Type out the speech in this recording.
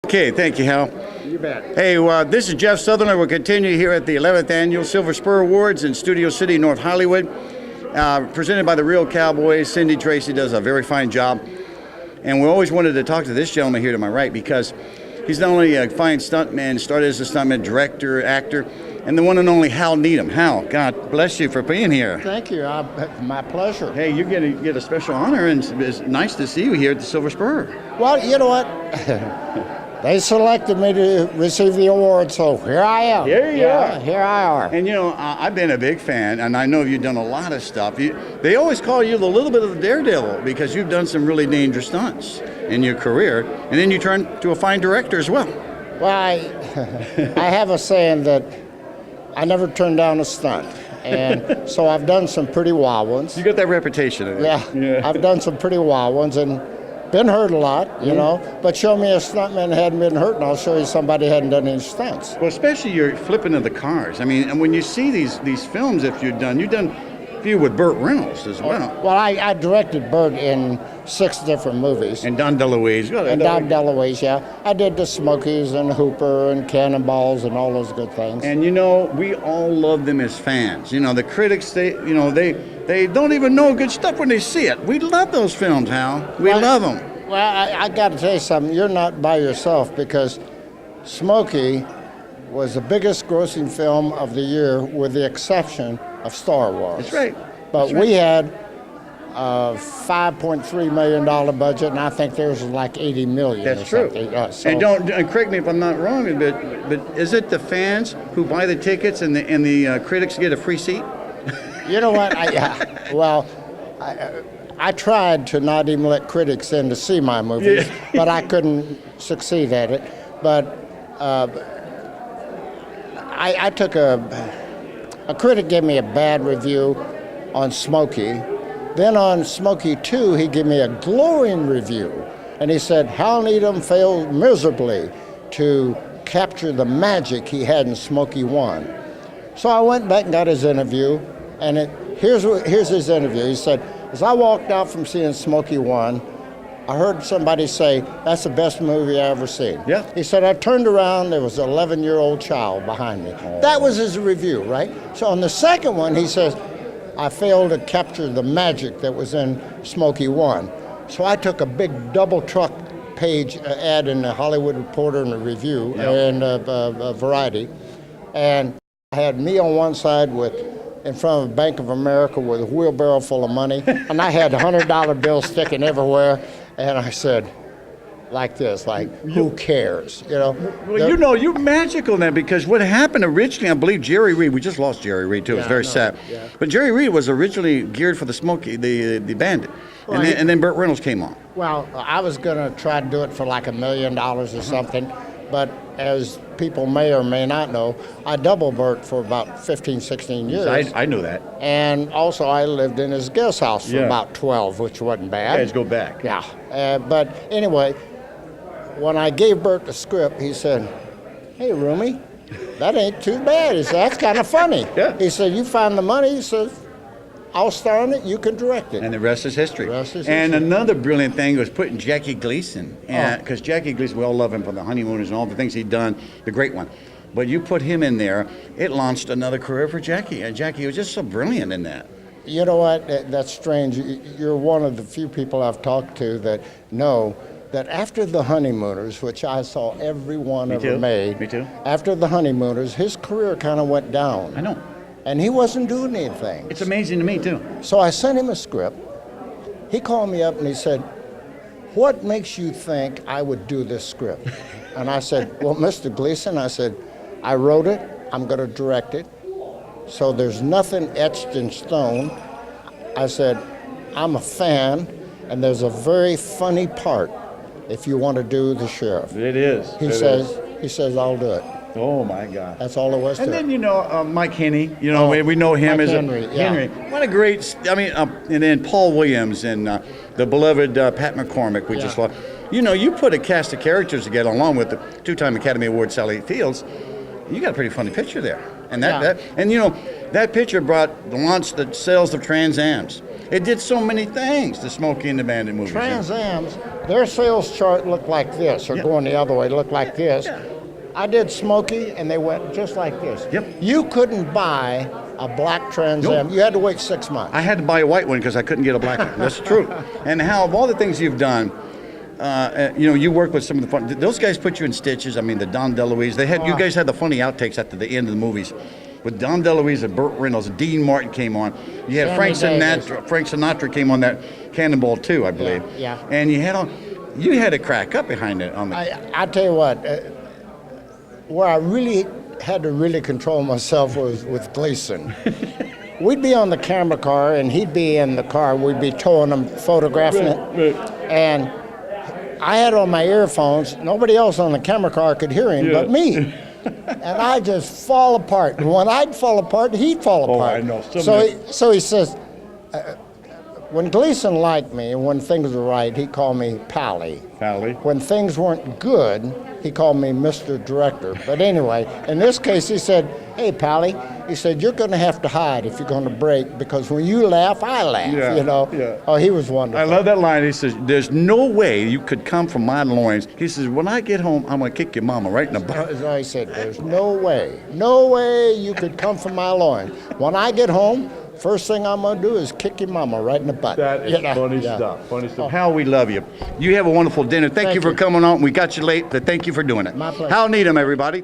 Okay, thank you, Hal. You bet. Hey, this is Jeff Suthland. We'll continue here at the 11th Annual Silver Spur Awards in Studio City, North Hollywood. Presented by the real Cowboys. Cindy Tracy does a very fine job. And we always wanted to talk to this gentleman here to my right because he's not only a fine stuntman, started as a stuntman, director, actor, and the one and only Hal Needham. Hal, God bless you for being here. Thank you. My pleasure. Hey, you're going to get a special honor, and it's nice to see you here at the Silver Spur. Well, you know what? They selected me to receive the award, so here I am. Here you are. Here I are. And you know, I've been a big fan, and I know you've done a lot of stuff. They always call you a little bit of the daredevil because you've done some really dangerous stunts in your career, and then you turned to a fine director as well. Well, I have a saying that I never turn down a stunt. And so I've done some pretty wild ones. You got that reputation. Yeah. I've done some pretty wild ones and been hurt a lot, you know. But show me a stuntman hadn't been hurt, and I'll show you somebody hadn't done any stunts. Well, especially your flipping of the cars. I mean, and when you see these films that you've done a few with Burt Reynolds as well. Well, I directed Burt in 6 different movies. And Don DeLuise. And Don DeLuise, yeah. I did the Smokies and Hooper and Cannonballs and all those good things. And you know, we all love them as fans. You know, the critics, they don't even know good stuff when they see it. We love those films, Hal. We love them. Well, I got to tell you something. You're not by yourself because Smokey was the biggest grossing film of the year with the exception of Star Wars. That's right. But we had a $5.3 million budget, and I think theirs was like $80 million. That's true. And correct me if I'm not wrong, but is it the fans who buy the tickets and the critics get a free seat? You know what? I tried to not even let critics in to see my movies, but I couldn't succeed at it. But I took a critic gave me a bad review on Smokey. Then on Smokey 2, he gave me a glowing review. And he said, Hal Needham failed miserably to capture the magic he had in Smokey 1. So I went back and got his interview, and here's his interview. He said, as I walked out from seeing Smokey 1, I heard somebody say, that's the best movie I ever seen. Yeah. He said, I turned around, there was an 11-year-old child behind me. Oh. That was his review, right? So on the second one, he says, I failed to capture the magic that was in Smokey 1. So I took a big double truck page ad in the Hollywood Reporter and the Review and Variety. And I had me on one side in front of Bank of America with a wheelbarrow full of money. And I had $100 bills sticking everywhere. And I said, like this, who cares, you know? Well, you're magical in that because what happened originally, I believe Jerry Reed, we just lost Jerry Reed too, it was very sad. Yeah. But Jerry Reed was originally geared for the Smokey, the Bandit. Well, and then Burt Reynolds came on. Well, I was going to try to do it for like $1 million or something, but as people may or may not know, I doubled Burt for about 15, 16 years. I knew that. And also I lived in his guest house for about 12, which wasn't bad. You guys go back. Yeah. But anyway, when I gave Burt the script, he said, hey, Roomie, that ain't too bad. He said, that's kind of funny. Yeah. He said, you find the money. He said, I'll star in it, you can direct it. And the rest is history. And another brilliant thing was putting Jackie Gleason, because Jackie Gleason, we all love him for The Honeymooners and all the things he'd done, the great one. But you put him in there, it launched another career for Jackie. And Jackie was just so brilliant in that. You know what? That's strange. You're one of the few people I've talked to that know that after The Honeymooners, which I saw every one ever made. Me too. After The Honeymooners, his career kind of went down. I know. And he wasn't doing anything. It's amazing to me, too. So I sent him a script. He called me up and he said, what makes you think I would do this script? And I said, well, Mr. Gleason, I said, I wrote it, I'm going to direct it. So there's nothing etched in stone. I said, I'm a fan, and there's a very funny part if you want to do the sheriff. It is. He says, I'll do it. Oh, my God. That's all there was to it. And then, you know, Mike Henney, you know, we know him as Henry. What a great, and then Paul Williams and the beloved Pat McCormick, we just loved. You know, you put a cast of characters together along with the 2-time Academy Award Sally Fields, you got a pretty funny picture there. And that you know, that picture launched the sales of Trans Ams. It did so many things, the Smokey and the Bandit movies. Trans Am's, their sales chart looked like this, or going the other way, looked like this. I did Smokey, and they went just like this. Yep. You couldn't buy a black Trans Am. You had to wait 6 months. I had to buy a white one because I couldn't get a black one. That's true. And Hal, of all the things you've done, you work with some of the fun. Those guys put you in stitches. I mean, the Don DeLuise. You guys had the funny outtakes at the end of the movies. With Don DeLuise and Burt Reynolds, Dean Martin came on. You had Frank Sinatra came on that Cannonball 2, I believe. Yeah. And you had a crack up behind it on the. I tell you what, where I really had to really control myself was with Gleason. We'd be on the camera car, and he'd be in the car. We'd be towing him, photographing it, and I had on my earphones. Nobody else on the camera car could hear him but me. And I just fall apart. And when I'd fall apart, he'd fall apart. I know. So he says, when Gleason liked me and when things were right, he called me Pally. Pally. When things weren't good, he called me Mr. Director. But anyway, in this case, he said, hey, Pally, he said, you're going to have to hide if you're going to break, because when you laugh, I laugh, Yeah. Oh, he was wonderful. I love that line. He says, there's no way you could come from my loins. He says, when I get home, I'm going to kick your mama right in the butt. As I said, there's no way you could come from my loins. When I get home, first thing I'm going to do is kick your mama right in the butt. That is funny stuff. Funny stuff. Hal, we love you. You have a wonderful dinner. Thank you for coming on. We got you late, but thank you for doing it. My pleasure. Hal Needham, everybody.